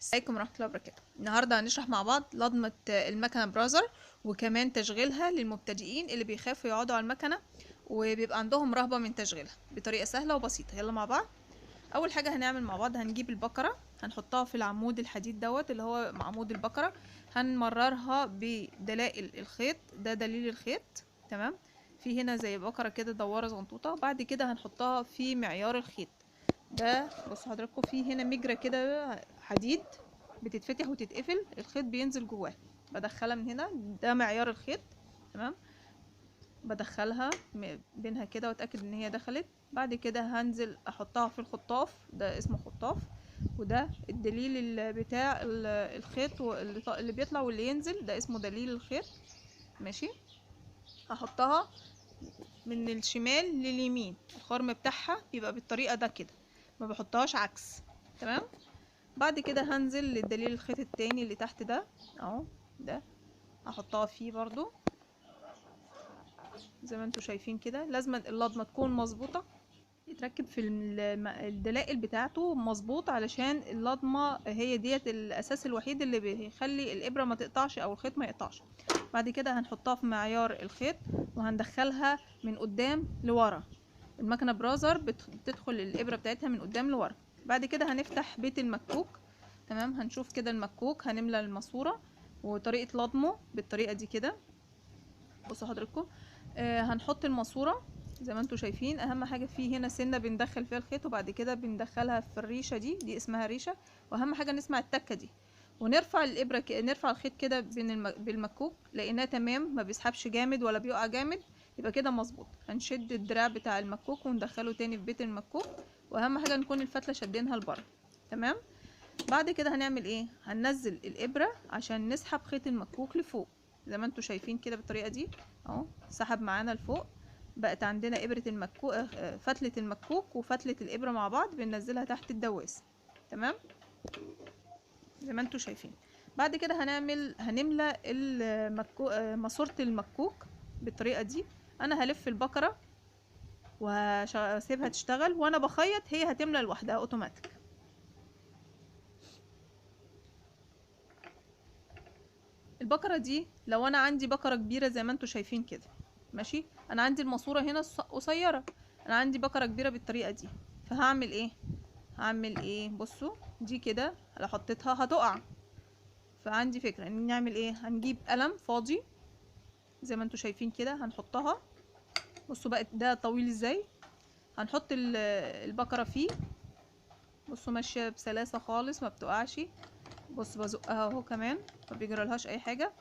ازيكم ورحمة الله وبركاته. النهاردة هنشرح مع بعض لضمة المكنة براذر، وكمان تشغيلها للمبتدئين اللي بيخافوا يقعدوا على المكنة وبيبقى عندهم رهبة من تشغيلها بطريقة سهلة وبسيطة. يلا مع بعض. أول حاجة هنعمل مع بعض، هنجيب البكرة، هنحطها في العمود الحديد دوت اللي هو عمود البكرة، هنمررها بدلائل الخيط، ده دليل الخيط. تمام. في هنا زي بكرة كده دوارة زنطوطة، بعد كده هنحطها في معيار الخيط ده. بصوا حضراتكم، في هنا مجرى كده حديد بتتفتح وتتقفل، الخيط بينزل جواه، بدخلها من هنا، ده معيار الخيط. تمام. بدخلها بينها كده واتاكد ان هي دخلت. بعد كده هنزل احطها في الخطاف، ده اسمه خطاف، وده الدليل بتاع الخيط اللي بيطلع واللي ينزل، ده اسمه دليل الخيط. ماشي. هحطها من الشمال لليمين، الخرم بتاعها بيبقى بالطريقه ده كده، ما بحطهاش عكس. تمام. بعد كده هنزل للدليل الخيط التاني اللي تحت ده اهو، ده هحطها فيه برضو زي ما انتوا شايفين كده. لازم اللضمه تكون مظبوطه، يتركب في الدلائل بتاعته مظبوط، علشان اللضمه هي ديت الاساس الوحيد اللي بيخلي الابره ما تقطعش او الخيط ما يقطعش. بعد كده هنحطها في معيار الخيط وهندخلها من قدام لورا. المكنه براذر بتدخل الابره بتاعتها من قدام لورا. بعد كده هنفتح بيت المكوك. تمام. هنشوف كده المكوك، هنملى الماسوره وطريقه لضمه بالطريقه دي كده. بصوا حضراتكم، هنحط الماسوره زي ما انتوا شايفين. اهم حاجه فيه هنا سنه بندخل فيها الخيط، وبعد كده بندخلها في الريشه دي اسمها ريشه. واهم حاجه نسمع التكه دي، ونرفع الابره نرفع الخيط كده بالمكوك، لقيناه تمام، ما بيسحبش جامد ولا بيقع جامد، يبقى كده مظبوط. هنشد الدراع بتاع المكوك وندخله تاني في بيت المكوك، واهم حاجه نكون الفتله شدينها لبره. تمام. بعد كده هنعمل ايه؟ هننزل الابره عشان نسحب خيط المكوك لفوق زي ما انتوا شايفين كده بالطريقه دي اهو، سحب معانا لفوق. بقت عندنا ابره المكوك، فتله المكوك وفتله الابره مع بعض، بننزلها تحت الدواس. تمام. زي ما انتوا شايفين. بعد كده هنملى ماسوره المكوك بالطريقه دي. انا هلف البكره وهسيبها تشتغل، وانا بخيط هي هتملى لوحدها اوتوماتيك. البقرة دي لو انا عندي بقرة كبيرة زي ما انتوا شايفين كده، ماشي، انا عندي الماسورة هنا قصيرة، انا عندي بقرة كبيرة بالطريقة دي، فهعمل ايه؟ هعمل ايه؟ بصوا دي كده لو حطيتها هتقع. فعندي فكرة ان نعمل ايه، هنجيب قلم فاضي زي ما انتوا شايفين كده، هنحطها. بصوا بقت ده طويل ازاي، هنحط البقرة فيه. بصوا ماشية بسلاسة خالص، ما بتقعش. بص بزقها اهو كمان، ما بيجرالهاش اي حاجة.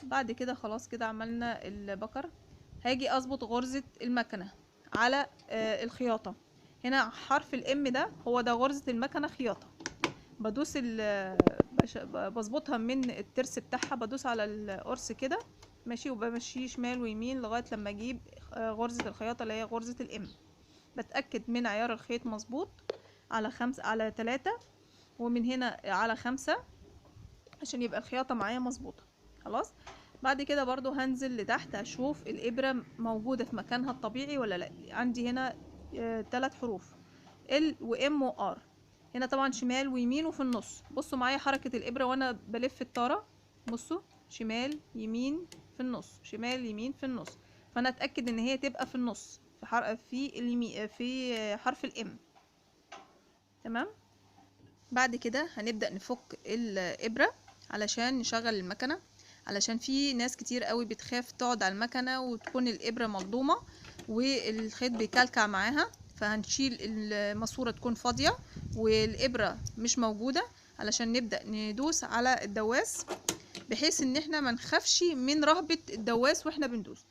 بعد كده خلاص كده عملنا البكر. هاجي اظبط غرزة المكنة على الخياطة. هنا حرف الام ده هو ده غرزة المكنة خياطة. بدوس بظبطها من الترس بتاعها، بدوس على القرص كده ماشي، وبمشيه شمال ويمين لغاية لما اجيب غرزة الخياطة اللي هي غرزة الام. بتأكد من عيار الخيط مظبوط على 5 على 3، ومن هنا على 5، عشان يبقى الخياطة معايا مظبوطة. خلاص. بعد كده برضو هنزل لتحت اشوف الابرة موجودة في مكانها الطبيعي ولا لا. عندي هنا 3 حروف ال وام وار، هنا طبعا شمال ويمين وفي النص. بصوا معايا حركة الابرة وانا بلف الطارة، بصوا شمال يمين في النص، شمال يمين في النص. فانا اتاكد ان هي تبقى في النص، في في حرف الام. تمام. بعد كده هنبدأ نفك الإبرة علشان نشغل المكنة، علشان في ناس كتير قوي بتخاف تقعد على المكنة وتكون الإبرة ملضومة والخيط بيكلكع معاها. فهنشيل الماسورة تكون فاضية والإبرة مش موجودة، علشان نبدأ ندوس على الدواس، بحيث ان احنا ما نخافش من رهبة الدواس واحنا بندوس.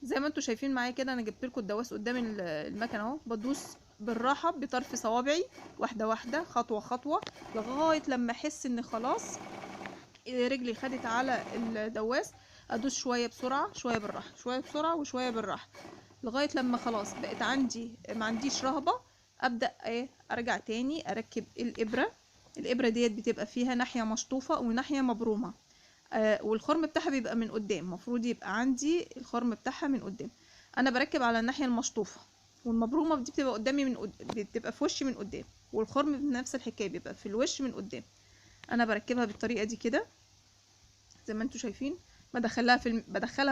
زي ما انتوا شايفين معايا كده، انا جبت لكم الدواس قدام المكنه اهو، بدوس بالراحه بطرف صوابعي، واحده واحده، خطوه خطوه، لغايه لما احس ان خلاص رجلي خدت على الدواس. ادوس شويه بسرعه شويه بالراحه، شويه بسرعه وشويه بالراحه، لغايه لما خلاص بقت عندي ما عنديش رهبه. ابدا ايه، ارجع تاني اركب الابره. الابره ديت بتبقى فيها ناحيه مشطوفه وناحيه مبرومه، والخرم بتاعها بيبقى من قدام، المفروض يبقى عندي الخرم بتاعها من قدام. انا بركب على الناحيه المشطوفه، والمبرومه دي بتبقى قدامي بتبقى في وشي من قدام، والخرم بنفس الحكايه بيبقى في الوش من قدام. انا بركبها بالطريقه دي كده زي ما انتوا شايفين. بدخلها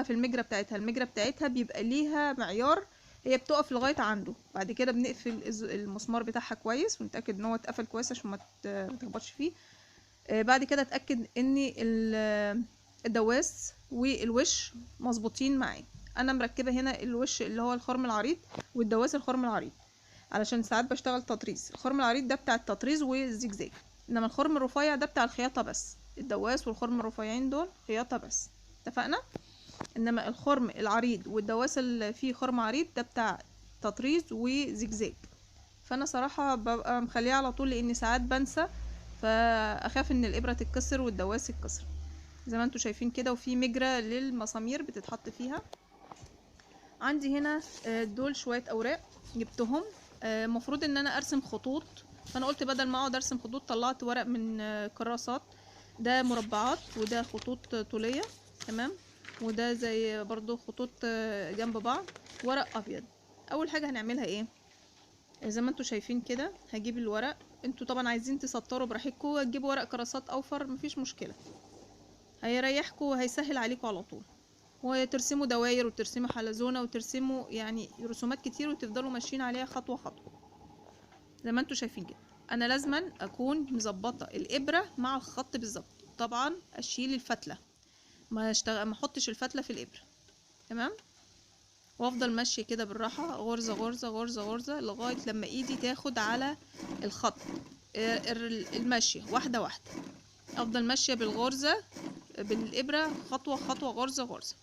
في المجرى بتاعتها. المجرى بتاعتها بيبقى ليها معيار، هي بتقف لغايه عنده. بعد كده بنقفل المسمار بتاعها كويس ونتاكد ان هو اتقفل كويس عشان ما تخبطش فيه. بعد كده اتاكد ان الدواس والوش مظبوطين معاه. انا مركبه هنا الوش اللي هو الخرم العريض، والدواس الخرم العريض، علشان ساعات بشتغل تطريز. الخرم العريض ده بتاع التطريز والزجزاج، انما الخرم الرفيع ده بتاع الخياطه بس. الدواس والخرم الرفيعين دول خياطه بس، اتفقنا؟ انما الخرم العريض والدواس اللي فيه خرم عريض ده بتاع تطريز وزجزاج. فانا صراحه ببقى مخليه على طول، لان ساعات بنسى، فاخاف ان الابره تتكسر والدواس يتكسر. زي ما انتوا شايفين كده، وفي مجرى للمسامير بتتحط فيها. عندي هنا دول شويه اوراق جبتهم، المفروض ان انا ارسم خطوط، فانا قلت بدل ما اقعد ارسم خطوط طلعت ورق من كراسات. ده مربعات وده خطوط طوليه، تمام، وده زي برضو خطوط جنب بعض، ورق ابيض. اول حاجه هنعملها ايه؟ زي ما انتوا شايفين كده، هجيب الورق. انتوا طبعا عايزين تسطروا براحتكم، تجيبوا ورق كراسات اوفر، مفيش مشكله، هيريحكم وهيسهل عليكم على طول. وترسموا دواير وترسموا حلزونه وترسموا يعني رسومات كتير، وتفضلوا ماشيين عليها خطوه خطوه زي ما انتوا شايفين كده. انا لازما اكون مظبطه الابره مع الخط بالظبط. طبعا اشيل الفتله، ما احطش الفتله في الابره، تمام، وافضل ماشيه كده بالراحه، غرزه غرزه غرزه غرزه لغايه لما ايدي تاخد على الخط. المشيه واحده واحده، افضل ماشيه بالغرزه بالابره خطوه خطوه، غرزه غرزه.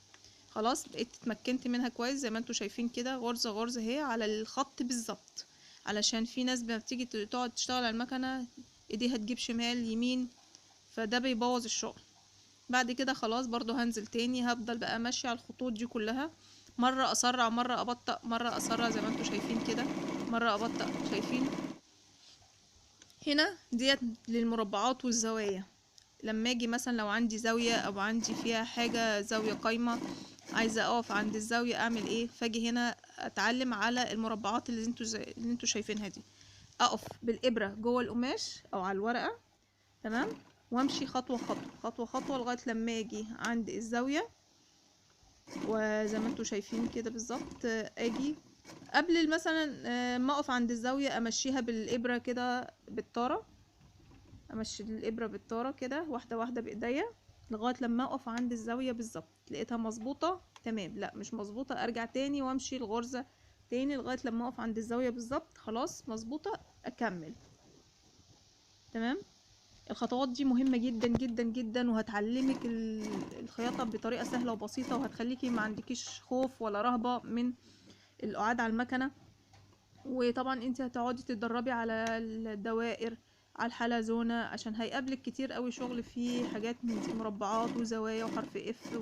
خلاص بقيت اتمكنت منها كويس زي ما انتوا شايفين كده، غرزه غرزه اهي على الخط بالظبط. علشان في ناس بتيجي تقعد تشتغل على المكنه ايديها تجيب شمال يمين، فده بيبوظ الشغل. بعد كده خلاص برضو هنزل تاني، هفضل بقى ماشيه على الخطوط دي كلها، مره اسرع مره ابطأ، مره اسرع زي ما انتوا شايفين كده، مره ابطأ. شايفين هنا ديت للمربعات والزوايا. لما اجي مثلا لو عندي زاويه او عندي فيها حاجه زاويه قايمه، عايزه اقف عند الزاويه اعمل ايه؟ فاجي هنا اتعلم على المربعات اللي انتوا شايفينها دي، اقف بالابره جوه القماش او على الورقه، تمام، وامشي خطوه خطوه خطوه خطوه لغايه لما اجي عند الزاويه. وزي ما انتوا شايفين كده بالظبط، اجي قبل مثلا ما اقف عند الزاويه امشيها بالابره كده بالطاره، امشي الابره بالطاره كده واحده واحده بايديا لغايه لما اقف عند الزاويه بالظبط. لقيتها مظبوطه تمام، لا مش مظبوطه ارجع تاني وامشي الغرزه تاني لغايه لما اقف عند الزاويه بالظبط. خلاص مظبوطه، اكمل، تمام. الخطوات دي مهمه جدا جدا جدا، وهتعلمك الخياطه بطريقه سهله وبسيطه، وهتخليكي ما عندكيش خوف ولا رهبه من القعاد على المكنه. وطبعا انت هتقعدي تتدربي على الدوائر، على الحلزونة، عشان هيقابلك كتير قوي شغل فيه حاجات من دي، مربعات وزوايا وحرف اف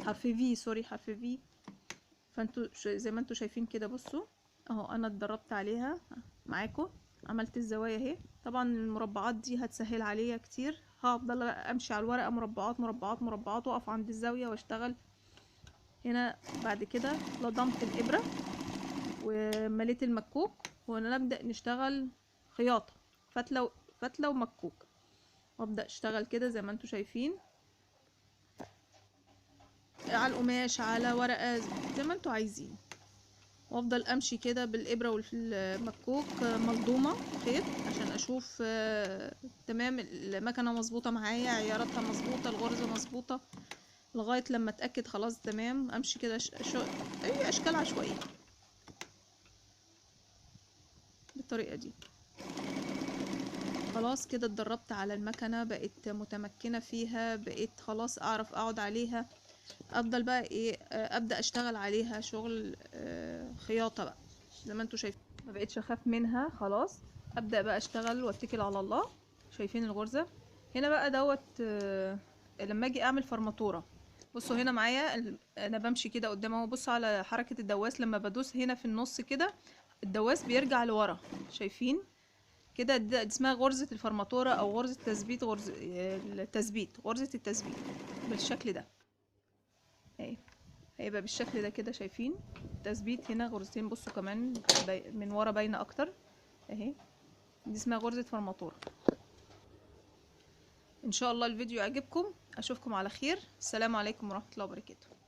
وحرف في، سوري حرف في. فانتوا زي ما انتوا شايفين كده، بصوا اهو انا اتدربت عليها معاكم، عملت الزوايا اهي. طبعا المربعات دي هتسهل عليا كتير، هفضل امشي على الورقة مربعات مربعات مربعات، واقف عند الزاوية واشتغل هنا. بعد كده لضمت الابرة ومليت المكوك، ونبدأ نشتغل خياطة فتلة فتلة ومكوك، وابدأ اشتغل كده زي ما انتوا شايفين على القماش على ورقة زي ما انتوا عايزين، وافضل امشي كده بالابرة والمكوك مصدومة خيط عشان اشوف تمام المكنة مظبوطة معايا، عياراتها مظبوطة، الغرزة مظبوطة، لغاية لما اتأكد خلاص تمام. امشي كده اي اشكال عشوائية بالطريقة دي. خلاص كده اتدربت على المكنة، بقيت متمكنة فيها، بقيت خلاص اعرف اقعد عليها. افضل بقى ايه، ابدأ اشتغل عليها شغل خياطة بقى زي ما انتوا شايفين، ما بقيتش اخاف منها خلاص. ابدأ بقى اشتغل واتكل على الله. شايفين الغرزة هنا بقى دوت لما اجي اعمل فرماتورة، بصوا هنا معايا انا بمشي كده قدام اهو، بصوا على حركة الدواس لما بدوس هنا في النص كده الدواس بيرجع لورا. شايفين كده؟ دي اسمها غرزة الفرماتورة او غرزة تثبيت، غرزة التثبيت بالشكل ده اهي، هيبقى بالشكل ده كده. شايفين تثبيت هنا غرزتين، بصوا كمان من ورا باينة اكتر اهي، دي اسمها غرزة فرماتورة. ان شاء الله الفيديو يعجبكم، اشوفكم على خير. السلام عليكم ورحمة الله وبركاته.